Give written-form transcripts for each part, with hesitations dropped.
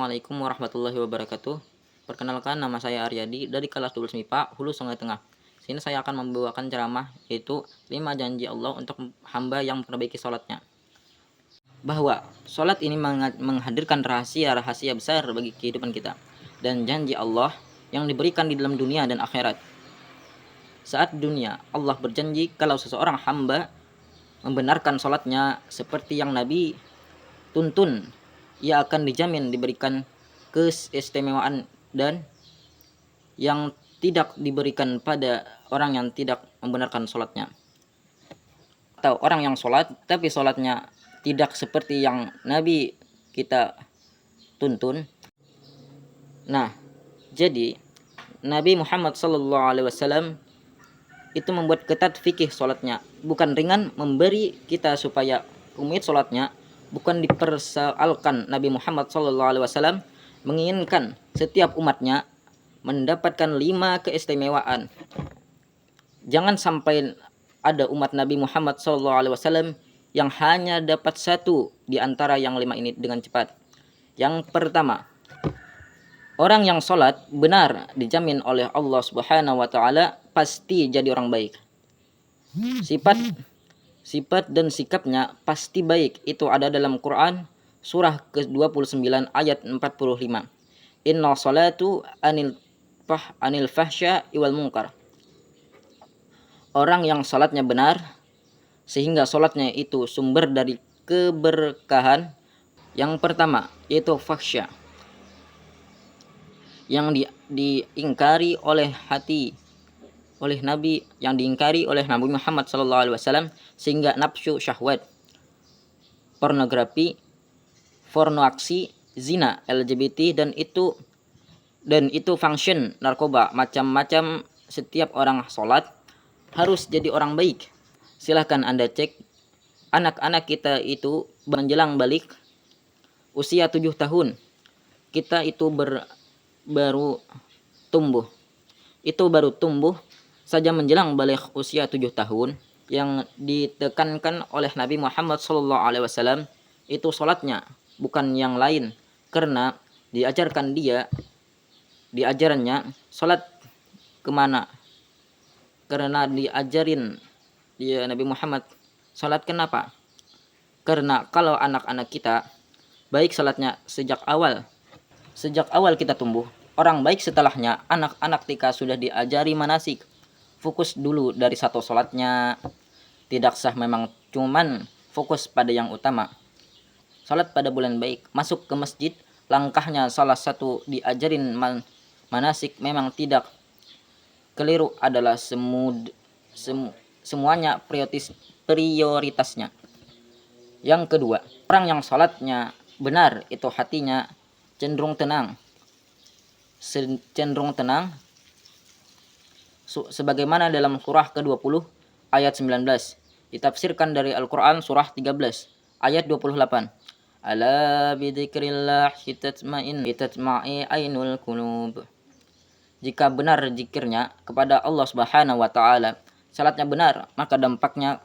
Assalamualaikum warahmatullahi wabarakatuh. Perkenalkan, nama saya Aryadi dari kelas 12 MIPA Hulu Sungai Tengah. Sini saya akan membawakan ceramah yaitu 5 janji Allah untuk hamba yang memperbaiki sholatnya. Bahwa sholat ini menghadirkan rahasia-rahasia besar bagi kehidupan kita dan janji Allah yang diberikan di dalam dunia dan akhirat. Saat dunia, Allah berjanji kalau seseorang hamba membenarkan sholatnya seperti yang Nabi tuntun, ia akan dijamin diberikan keistimewaan dan yang tidak diberikan pada orang yang tidak membenarkan sholatnya. Atau orang yang sholat tapi sholatnya tidak seperti yang Nabi kita tuntun. Nah, jadi Nabi Muhammad SAW itu membuat ketat fikih sholatnya, bukan ringan memberi kita supaya rumit sholatnya. Bukan dipersoalkan. Nabi Muhammad SAW menginginkan setiap umatnya mendapatkan 5 keistimewaan. Jangan sampai ada umat Nabi Muhammad SAW yang hanya dapat 1 di antara yang 5 ini dengan cepat. Yang pertama, orang yang sholat benar dijamin oleh Allah Subhanahu wa Ta'ala pasti jadi orang baik. Sifat dan sikapnya pasti baik. Itu ada dalam Quran surah ke-29 ayat 45. Inna salatu anil fahsya iwal munkar. Orang yang salatnya benar sehingga salatnya itu sumber dari keberkahan. Yang pertama yaitu fahsya, yang diingkari oleh Nabi, yang diingkari oleh Nabi Muhammad SAW, sehingga nafsu syahwat, pornografi, pornoaksi, zina, LGBT dan itu function narkoba, macam-macam. Setiap orang sholat harus jadi orang baik. Silahkan Anda cek anak-anak kita itu menjelang balik usia 7 tahun. Kita itu baru tumbuh saja menjelang balik usia 7 tahun. Yang ditekankan oleh Nabi Muhammad SAW itu sholatnya, bukan yang lain. Karena diajarannya sholat kemana? Karena diajarin dia Nabi Muhammad sholat kenapa? Karena kalau anak-anak kita baik sholatnya sejak awal kita tumbuh, orang baik setelahnya. Anak-anak ketika sudah diajari manasik, fokus dulu dari satu sholatnya. Tidak sah memang, cuman fokus pada yang utama. Sholat pada bulan baik, masuk ke masjid, langkahnya salah satu diajarin manasik, memang tidak keliru, adalah semuanya prioritasnya. Yang kedua, orang yang sholatnya benar itu hatinya cenderung tenang sebagaimana dalam surah ke-20 ayat 19, ditafsirkan dari Al-Quran surah 13 ayat 28. Ala bidzikrillah tatma'i ainul qulub. Jika benar zikirnya kepada Allah Subhanahu wa Ta'ala, salatnya benar, maka dampaknya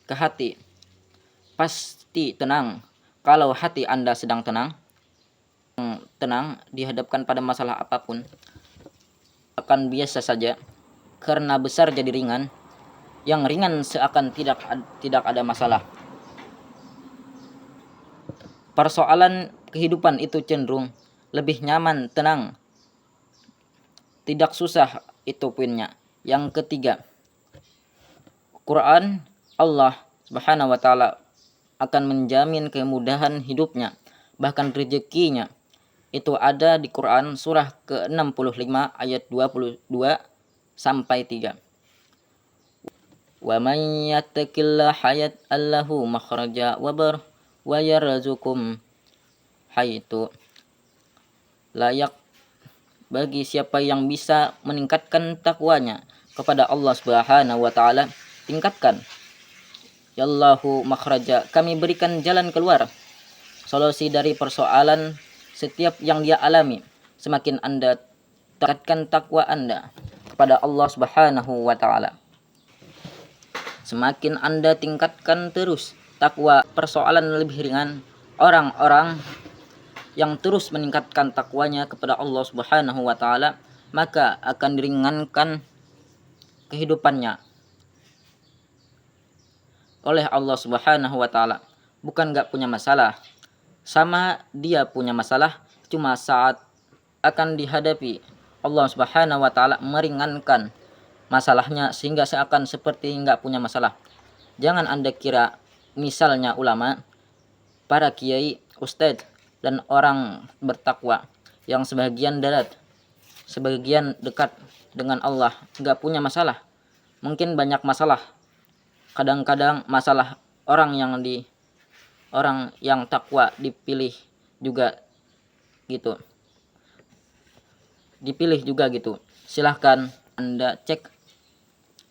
ke hati pasti tenang. Kalau hati Anda sedang tenang dihadapkan pada masalah apapun akan biasa saja, karena besar jadi ringan. Yang ringan seakan tidak ada masalah. Persoalan kehidupan itu cenderung lebih nyaman, tenang, tidak susah, itu poinnya. Yang ketiga, Quran, Allah Subhanahu wa Ta'ala akan menjamin kemudahan hidupnya, bahkan rezekinya. Itu ada di Quran surah ke-65 ayat 22 sampai 3. Wa may yattaqillaha yaj'allahu makhraja wa yarzuqhum haitsu layak. Bagi siapa yang bisa meningkatkan takwanya kepada Allah Subhanahu wa Ta'ala, tingkatkan yallahu makhraja, kami berikan jalan keluar, solusi dari persoalan setiap yang dia alami. Semakin Anda tingkatkan takwa Anda kepada Allah Subhanahu wa Ta'ala, semakin Anda tingkatkan terus takwa, persoalan lebih ringan. Orang-orang yang terus meningkatkan takwanya kepada Allah Subhanahu wa taala, maka akan diringankan kehidupannya oleh Allah Subhanahu wa taala. Bukan gak punya masalah, sama dia punya masalah, cuma saat akan dihadapi Allah Subhanahu wa taala meringankan masalahnya sehingga seakan seperti nggak punya masalah. Jangan Anda kira misalnya ulama, para kiai, ustadz, dan orang bertakwa yang sebagian dekat dengan Allah nggak punya masalah. Mungkin banyak masalah. Kadang-kadang masalah orang yang takwa dipilih juga gitu. Silahkan Anda cek,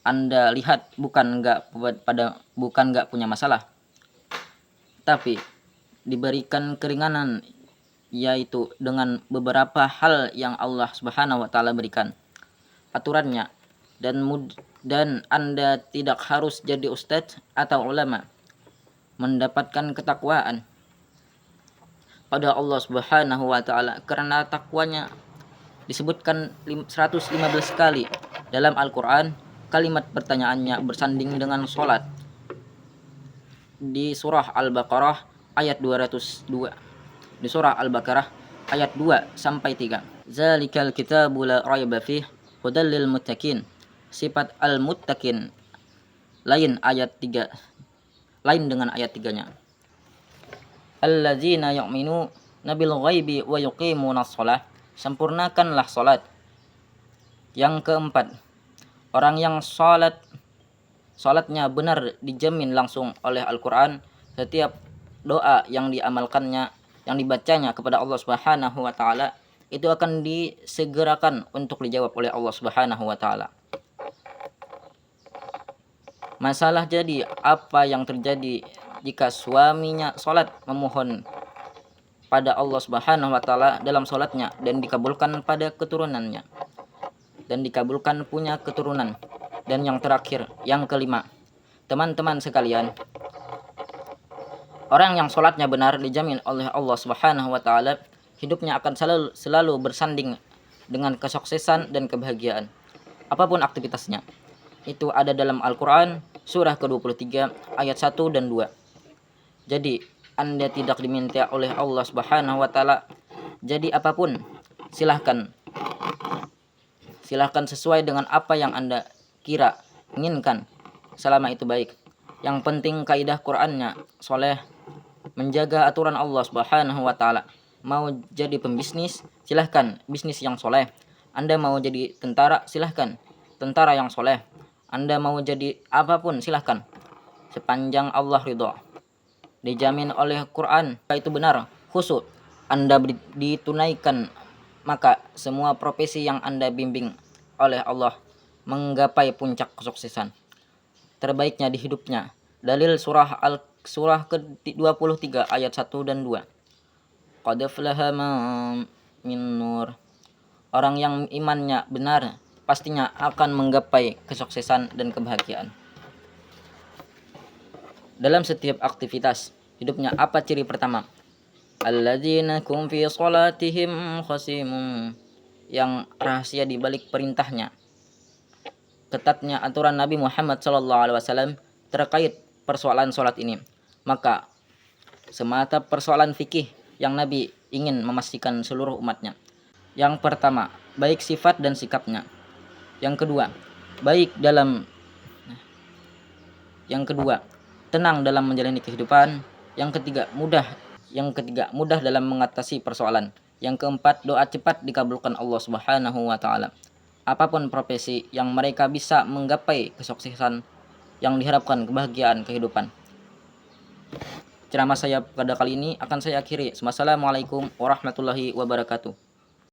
Anda lihat, bukan nggak punya masalah, tapi diberikan keringanan, yaitu dengan beberapa hal yang Allah Subhanahu wa taala berikan aturannya, dan Anda tidak harus jadi ustadz atau ulama mendapatkan ketakwaan pada Allah Subhanahu wa taala, karena takwanya disebutkan 115 kali dalam Al-Qur'an. Kalimat pertanyaannya bersanding dengan sholat di surah Al-Baqarah ayat 202. Di surah Al-Baqarah ayat 2 sampai 3. Zalikal kitabu la raiba fih hudal lil muttaqin. Sifat al-muttaqin lain dengan ayat 3-nya. Allazina yu'minuna bil ghaibi wa yuqimunas shalah. Sempurnakanlah salat. Yang keempat, orang yang salatnya benar dijamin langsung oleh Al-Qur'an. Setiap doa yang diamalkannya, yang dibacanya kepada Allah Subhanahu wa taala, itu akan disegerakan untuk dijawab oleh Allah Subhanahu wa taala. Masalah jadi apa yang terjadi jika suaminya salat memohon pada Allah Subhanahu wa taala dalam salatnya dan dikabulkan pada keturunannya, dan dikabulkan punya keturunan. Dan yang terakhir, yang kelima, teman-teman sekalian, orang yang sholatnya benar dijamin oleh Allah Subhanahu wa taala hidupnya akan selalu bersanding dengan kesuksesan dan kebahagiaan apapun aktivitasnya. Itu ada dalam Al-Qur'an surah ke-23 ayat 1 dan 2. Jadi Anda tidak diminta oleh Allah Subhanahu wa taala jadi apapun, silahkan sesuai dengan apa yang Anda inginkan, selama itu baik. Yang penting kaidah Qur'annya soleh, menjaga aturan Allah Subhanahu wa taala. Mau jadi pembisnis, silahkan bisnis yang soleh. Anda mau jadi tentara, silahkan tentara yang soleh. Anda mau jadi apapun, silahkan, sepanjang Allah ridho. Dijamin oleh Quran itu benar, khusyuk Anda ditunaikan, maka semua profesi yang Anda bimbing oleh Allah menggapai puncak kesuksesan terbaiknya di hidupnya. Dalil surah ke-23 ayat 1 dan 2. Qad aflaha man min nur. Orang yang imannya benar pastinya akan menggapai kesuksesan dan kebahagiaan dalam setiap aktivitas hidupnya. Apa ciri pertama? Alladzina kum fi salatihim khasimun. Yang rahasia di balik perintahnya, ketatnya aturan Nabi Muhammad SAW terkait persoalan sholat ini. Maka semata persoalan fikih yang Nabi ingin memastikan seluruh umatnya. Yang pertama, baik sifat dan sikapnya. Yang kedua, tenang dalam menjalani kehidupan. Yang ketiga, mudah dalam mengatasi persoalan. Yang keempat, doa cepat dikabulkan Allah Subhanahu wa taala. Apapun profesi yang mereka bisa menggapai kesuksesan yang diharapkan, kebahagiaan kehidupan. Ceramah saya pada kali ini akan saya akhiri. Wassalamualaikum warahmatullahi wabarakatuh.